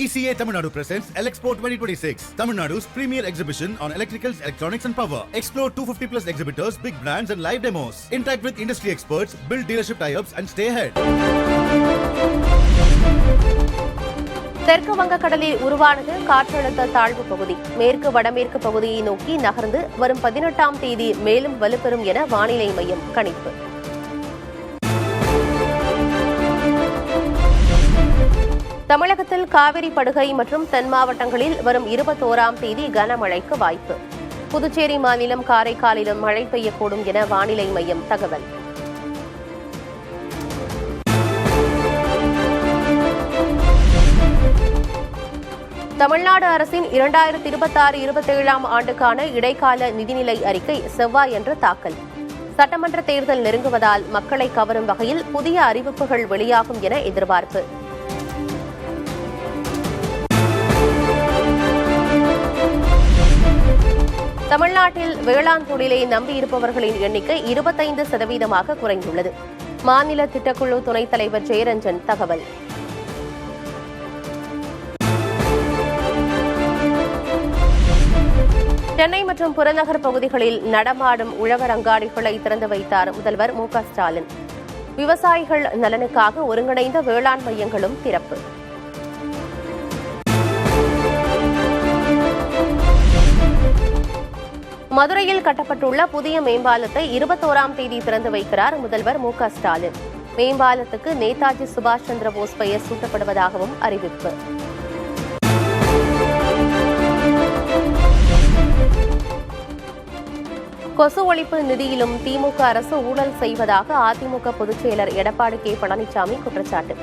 ECA Tamil Nadu presents Elexpo 2026, Tamil Nadu's premier exhibition on electricals, electronics and power. Explore 250 plus exhibitors, big brands and live demos. Interact with industry experts, build dealership tie-ups and stay ahead. தெற்கு வங்கக்கடலில் உருவானது காற்றழுத்த தாழ்வு பகுதி. மேற்கு வடமேற்கு பகுதியை நோக்கி நகர்ந்து வரும் 18ஆம் தேதி மேலும் வலுப்பெறும் என வானிலை மையம் கணிப்பு. தமிழகத்தில் காவிரி படுகை மற்றும் தென் மாவட்டங்களில் வரும் 21ஆம் தேதி கனமழைக்கு வாய்ப்பு. புதுச்சேரி மாநிலம் காரைக்காலிலும் மழை பெய்யக்கூடும் என வானிலை மையம் தகவல். தமிழ்நாடு அரசின் 2026-27ஆம் ஆண்டுக்கான இடைக்கால நிதிநிலை அறிக்கை செவ்வாயன்று தாக்கல். சட்டமன்ற தேர்தல் நெருங்குவதால் மக்களை கவரும் வகையில் புதிய அறிவிப்புகள் வெளியாகும் என எதிர்பார்ப்பு. தமிழ்நாட்டில் வேளாண் தொழிலை நம்பியிருப்பவர்களின் எண்ணிக்கை 25% குறைந்துள்ளது. மாநில திட்டக்குழு துணைத் தலைவர் ஜெயரஞ்சன் தகவல். சென்னை மற்றும் புறநகர் பகுதிகளில் நடமாடும் உழவர் அங்காடிகளை திறந்து வைத்தார் முதல்வர் மு க ஸ்டாலின். விவசாயிகள் நலனுக்காக ஒருங்கிணைந்த வேளாண் மையங்களும் திறப்பு. மதுரையில் கட்டப்பட்டுள்ள புதிய மேம்பாலத்தை 21ஆம் தேதி திறந்து வைக்கிறார் முதல்வர் மு க ஸ்டாலின். மேம்பாலத்துக்கு நேதாஜி சுபாஷ் சந்திர போஸ் பெயர் சூட்டப்படுவதாகவும் அறிவிப்பு. கொசு ஒழிப்பு நிதியிலும் திமுக அரசு ஊழல் செய்வதாக அதிமுக பொதுச் செயலர் எடப்பாடி கே பழனிசாமி குற்றச்சாட்டு.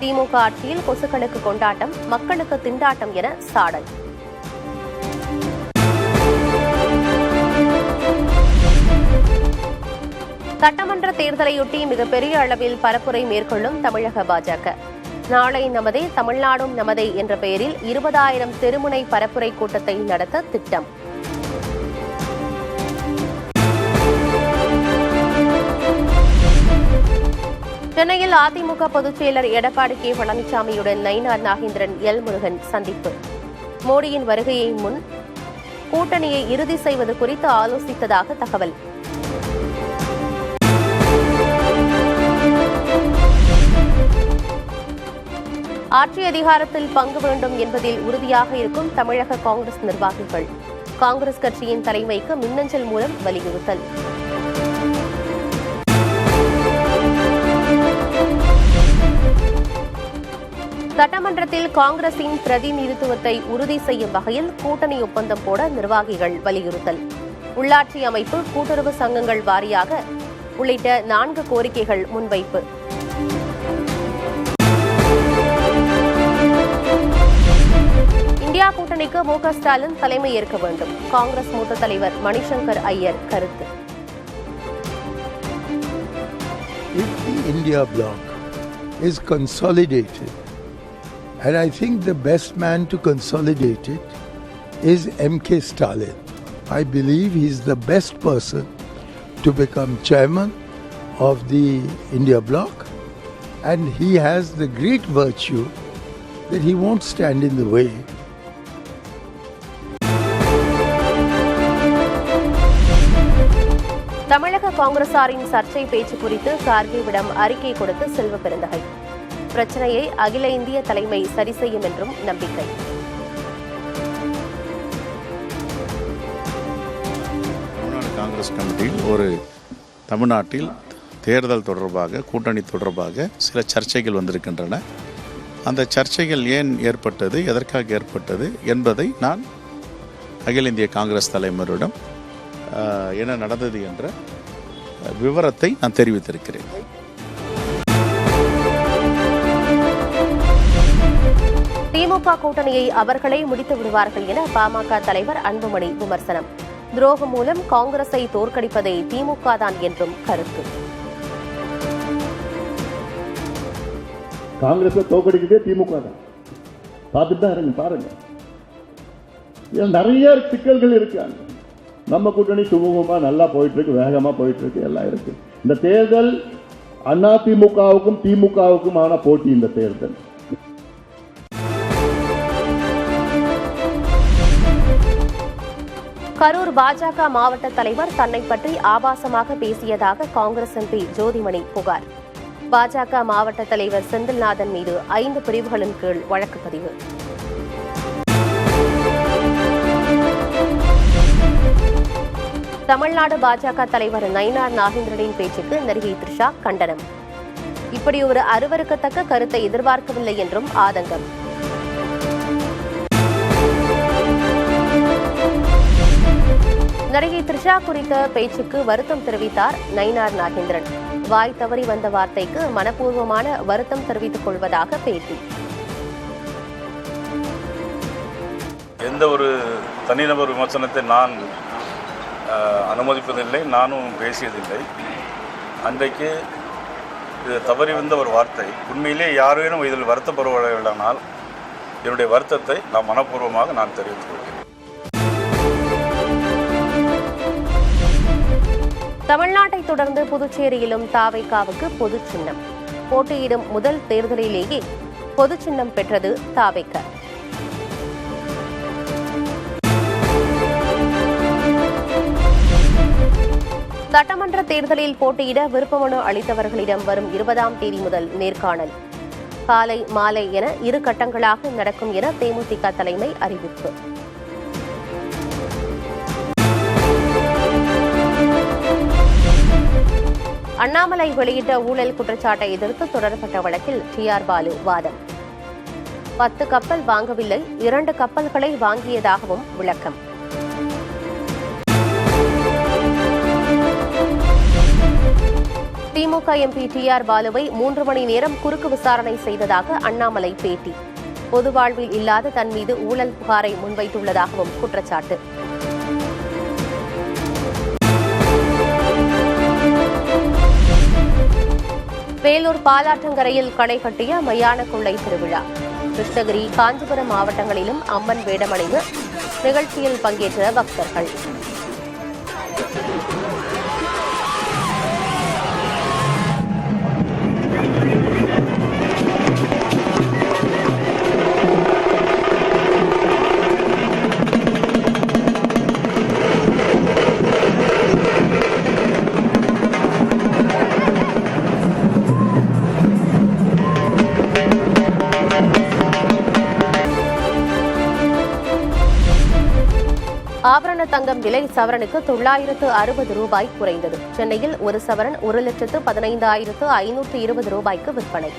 திமுக ஆட்சியில் கொசுக்களுக்கு கொண்டாட்டம், மக்களுக்கு திண்டாட்டம் என சாடல். சட்டமன்ற தேர்தலையொட்டி மிகப்பெரிய அளவில் பரப்புரை மேற்கொள்ளும் தமிழக பாஜக. நாளை நமதே தமிழ்நாடும் நமதே என்ற பெயரில் 20,000 தெருமுனை பரப்புரை கூட்டத்தை நடத்த திட்டம். சென்னையில் அதிமுக பொதுச் செயலர் எடப்பாடி கே பழனிசாமியுடன் நயினார் நாகேந்திரன், எல் முருகன் சந்திப்பு. மோடியின் வருகையை முன் கூட்டணியை இறுதி செய்வது குறித்து ஆலோசித்ததாக தகவல். ஆட்சி அதிகாரத்தில் பங்கு வேண்டும் என்பதில் உறுதியாக இருக்கும் தமிழக காங்கிரஸ் நிர்வாகிகள். காங்கிரஸ் கட்சியின் தலைமைக்கு மின்னஞ்சல் மூலம் வலியுறுத்தல். சட்டமன்றத்தில் காங்கிரசின் பிரதிநிதித்துவத்தை உறுதி செய்யும் வகையில் கூட்டணி ஒப்பந்தம் போட நிர்வாகிகள் வலியுறுத்தல். உள்ளாட்சி அமைப்பு, கூட்டுறவு சங்கங்கள் வாரியாக உள்ளிட்ட 4 கோரிக்கைகள் முன்வைப்பு. இந்தியா கூட்டணிக்கு மு க ஸ்டாலின் தலைமை ஏற்க வேண்டும். காங்கிரஸ் மூத்த தலைவர் மணிசங்கர் ஐயர் கருத்து. If the India bloc is consolidated, and I think the best man to consolidate it is M.K. Stalin. I believe he is the best person to become chairman of the India bloc, and he has the great virtue that he won't stand in the way. தமிழக காங்கிரசாரின் சர்ச்சை பேச்சு குறித்து கார்கேவிடம் அறிக்கை கொடுத்து செல்வ பெருந்தகை. பிரச்சனையை அகில இந்திய தலைமை சரி செய்யும் என்றும் நம்பிக்கை. தமிழ்நாடு காங்கிரஸ் கமிட்டியில் ஒரு தமிழ்நாட்டில் தேர்தல் தொடர்பாக, கூட்டணி தொடர்பாக சில சர்ச்சைகள் வந்திருக்கின்றன. அந்த சர்ச்சைகள் ஏன் ஏற்பட்டது, எதற்காக ஏற்பட்டது என்பதை நான் அகில இந்திய காங்கிரஸ் தலைவரிடம் என்ன நடந்தது என்ற விவரத்தை நான் தெரிவித்திருக்கிறேன். திமுக கூட்டணியை அவர்களே முடித்து விடுவார்கள் என பாமக தலைவர் அன்புமணி விமர்சனம். துரோகம் மூலம் காங்கிரஸை தோற்கடிப்பதை திமுக தான் என்றும் கருத்து. காங்கிரஸை தோற்கடிக்கிறதே திமுக தான். பார்த்துட்டு தான் இருங்க, பாருங்க. நிறைய சிக்கல்கள் இருக்கு. நம்ம கூட்டணி சுமூகமா நல்லா போயிட்டு இருக்கு, வேகமா போயிட்டு இருக்கு, எல்லாம் இருக்கு. இந்த தேர்தல் அதிமுகவுக்கும் திமுகவுக்குமான போட்டி. இந்த தேர்தல் கரூர் பாஜக மாவட்ட தலைவர் தன்னை பற்றி ஆபாசமாக பேசியதாக காங்கிரஸ் எம்பி ஜோதிமணி புகார். பாஜக மாவட்ட தலைவர் செந்தில்நாதன் மீது 5 பிரிவுகளின் கீழ் வழக்கு பதிவு. தமிழ்நாடு பாஜக தலைவர் நயினார் நாகேந்திரனின் பேச்சுக்கு நடிகை த்ரிஷா கண்டனம். இப்படி ஒரு அருவருக்கத்தக்க கருத்தை எதிர்பார்க்கவில்லை என்றும் ஆதங்கம். நடிகை த்ரிஷா குறித்த பேச்சுக்கு வருத்தம் தெரிவித்தார் நயினார் நாகேந்திரன். வாய் தவறி வந்த வார்த்தைக்கு மனப்பூர்வமான வருத்தம் தெரிவித்துக் கொள்வதாக பேட்டி. எந்த ஒரு தனிநபர் விமர்சனத்தை நான் அனுமதிப்பதில்லை, நானும் பேசியதில்லை. அன்றைக்கு இது தவறி வந்த ஒரு வார்த்தை. உண்மையிலே யாரேனும் இதில் வருத்தப்படுவதானால் என்னுடைய வருத்தத்தை நான் மனப்பூர்வமாக நான் தெரிவித்துக் கொள்கிறேன். தமிழ்நாட்டை தொடர்ந்து புதுச்சேரியிலும் தாவேகாவுக்கு பொது சின்னம். போட்டியிடும் முதல் தேர்தலிலேயே பொது சின்னம் பெற்றது தாவேகா. சட்டமன்ற தேர்தலில் போட்டியிட விருப்பமனு அளித்தவர்களிடம் வரும் 20ஆம் தேதி முதல் நேர்காணல். காலை மாலை என 2 கட்டங்களாக நடக்கும் என தேமுதிக தலைமை அறிவிப்பு. அண்ணாமலை வெளியிட்ட ஊழல் குற்றச்சாட்டை எதிர்த்து தொடரப்பட்ட வழக்கில் டி.ஆர். பாலு வாதம். 10 கப்பல் வாங்கவில்லை, 2 கப்பல்களை வாங்கியதாகவும் விளக்கம். திமுக எம்பி டி.ஆர். பாலுவை 3 மணி நேரம் குறுக்கு விசாரணை செய்ததாக அண்ணாமலை பேட்டி. பொது வாழ்வில் இல்லாத தன் மீது ஊழல் புகாரை முன்வைத்துள்ளதாகவும் குற்றச்சாட்டு. வேலூர் பாலாற்றங்கரையில் களை கட்டிய மயான கொள்ளை திருவிழா. கிருஷ்ணகிரி, காஞ்சிபுரம் மாவட்டங்களிலும் அம்மன் வேடமணிந்து நிகழ்ச்சியில் பங்கேற்ற பக்தர்கள். ஆபரண தங்கம் விலை சவரனுக்கு 960 ரூபாய் குறைந்தது. சென்னையில் ஒரு சவரன் 1,15,520 ரூபாய்க்கு விற்பனை.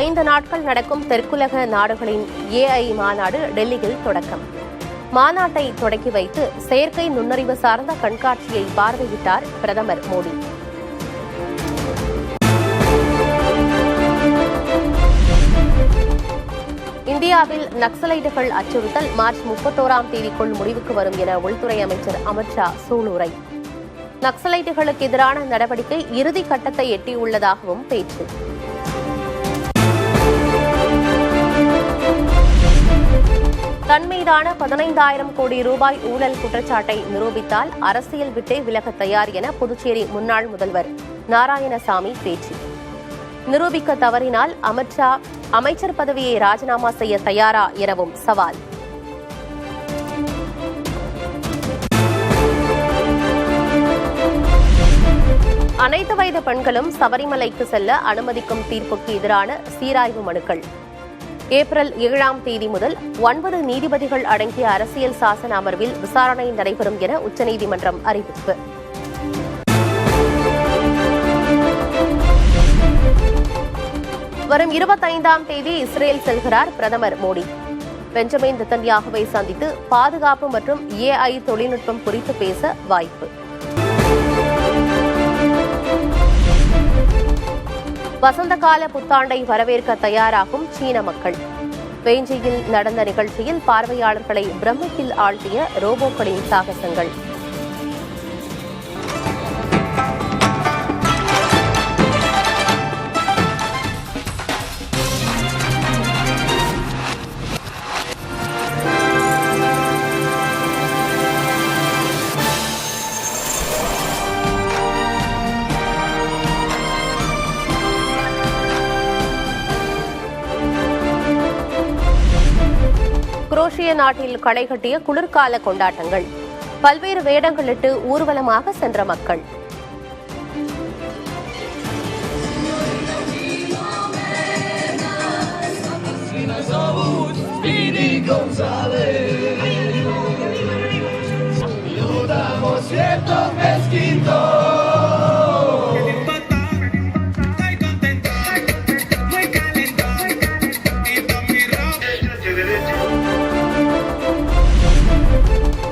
ஐந்து நாட்கள் நடக்கும் தெற்குலக நாடுகளின் AI மாநாடு டெல்லியில் தொடக்கம். மாநாட்டை தொடக்கி வைத்து செயற்கை நுண்ணறிவு சார்ந்த கண்காட்சியை பார்வையிட்டார் பிரதமர் மோடி. இந்தியாவில் நக்சலைட்டுகள் அச்சுறுத்தல் மார்ச் 31ஆம் தேதிக்குள் முடிவுக்கு வரும் என உள்துறை அமைச்சர் அமித் ஷா சூளுரை. நக்சலைட்டுகளுக்கு எதிரான நடவடிக்கை இறுதி கட்டத்தை எட்டியுள்ளதாகவும் பேச்சு. தன் மீதான 15,000 கோடி ரூபாய் ஊழல் குற்றச்சாட்டை நிரூபித்தால் அரசியல் விட்டே விலக தயார் என புதுச்சேரி முன்னாள் முதல்வர் நாராயணசாமி பேச்சு. நிரூபிக்க தவறினால் அமித் ஷா அமைச்சர் பதவியை ராஜினாமா செய்ய தயாரா எனவும் சவால். அனைத்து வயது பெண்களும் சபரிமலைக்கு செல்ல அனுமதிக்கும் தீர்ப்புக்கு எதிரான சீராய்வு மனுக்கள். ஏப்ரல் 7ஆம் தேதி முதல் 9 நீதிபதிகள் அடங்கிய அரசியல் சாசன அமர்வில் விசாரணை நடைபெறும் என உச்சநீதிமன்றம் அறிவிப்பு. வரும் 25ஆம் தேதி இஸ்ரேல் செல்கிறார் பிரதமர் மோடி. பெஞ்சமின் நெத்தன்யாகுவை சந்தித்து பாதுகாப்பு மற்றும் AI தொழில்நுட்பம் குறித்து பேச வாய்ப்பு. வசந்த கால புத்தாண்டை வரவேற்க தயாராகும் சீன மக்கள். பெய்ஜிங்கில் நடந்த நிகழ்ச்சியில் பார்வையாளர்களை பிரமிப்பில் ஆழ்த்திய ரோபோக்களின் சாகசங்கள். குரோஷிய நாட்டில் களை கட்டிய குளிர்கால கொண்டாட்டங்கள். பல்வேறு வேடங்களிட்டு ஊர்வலமாக சென்ற மக்கள்.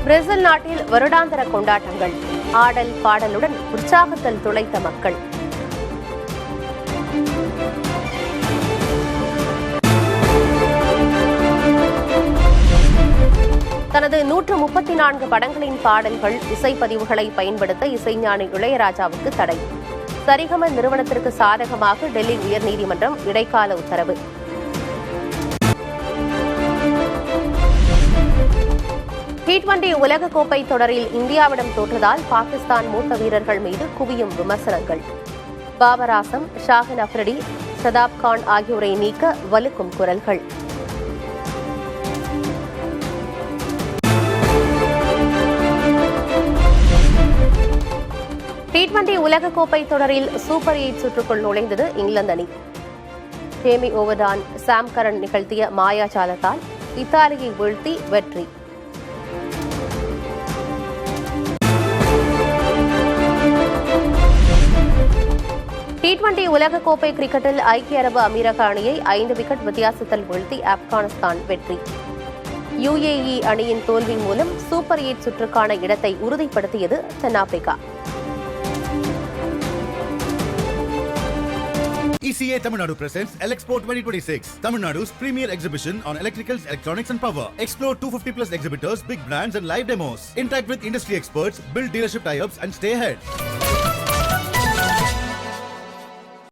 பிரேசில் நாட்டில் வருடாந்திர கொண்டாட்டங்கள். ஆடல் பாடலுடன் உற்சாகத்தில் துளைத்த மக்கள். தனது 134 படங்களின் பாடல்கள், இசைப்பதிவுகளை பயன்படுத்த இசைஞானி இளையராஜாவுக்கு தடை. சரிகம நிறுவனத்திற்கு சாதகமாக டெல்லி உயர்நீதிமன்றம் இடைக்கால உத்தரவு. T20 உலகக்கோப்பை தொடரில் இந்தியாவிடம் தோற்றதால் பாகிஸ்தான் மூத்த வீரர்கள் மீது குவியும் விமர்சனங்கள். பாபர் ஆசம், ஷாஹின் அப்ரிடி, ஷதாப் கான் ஆகியோரை நீக்க வலுக்கும் குரல்கள். T20 உலகக்கோப்பை தொடரில் சூப்பர் 8 சுற்றுக்குள் நுழைந்தது இங்கிலாந்து அணி. ஜேமி ஓவர்டான், சாம் கரன் நிகழ்த்திய மாயாஜாலத்தால் இத்தாலியை வீழ்த்தி வெற்றி. T20 உலகக்கோப்பை கிரிக்கெட்டில் ஐக்கிய அரபு அமீரக அணியை 5 விக்கெட் வித்தியாசத்தில் வீழ்த்தி ஆப்கானிஸ்தான் வெற்றி. UAE அணியின் தோல்வி மூலம் சூப்பர் 8 சுற்றுக்கான இடத்தை உறுதிப்படுத்தியது தென்னாப்பிரிக்கா. ECA Tamil Nadu presents Elexport 2026, Tamil Nadu's premier exhibition on electricals, electronics and power. Explore 250 plus exhibitors, big brands and live demos. Interact with industry experts, build dealership tie-ups and stay ahead.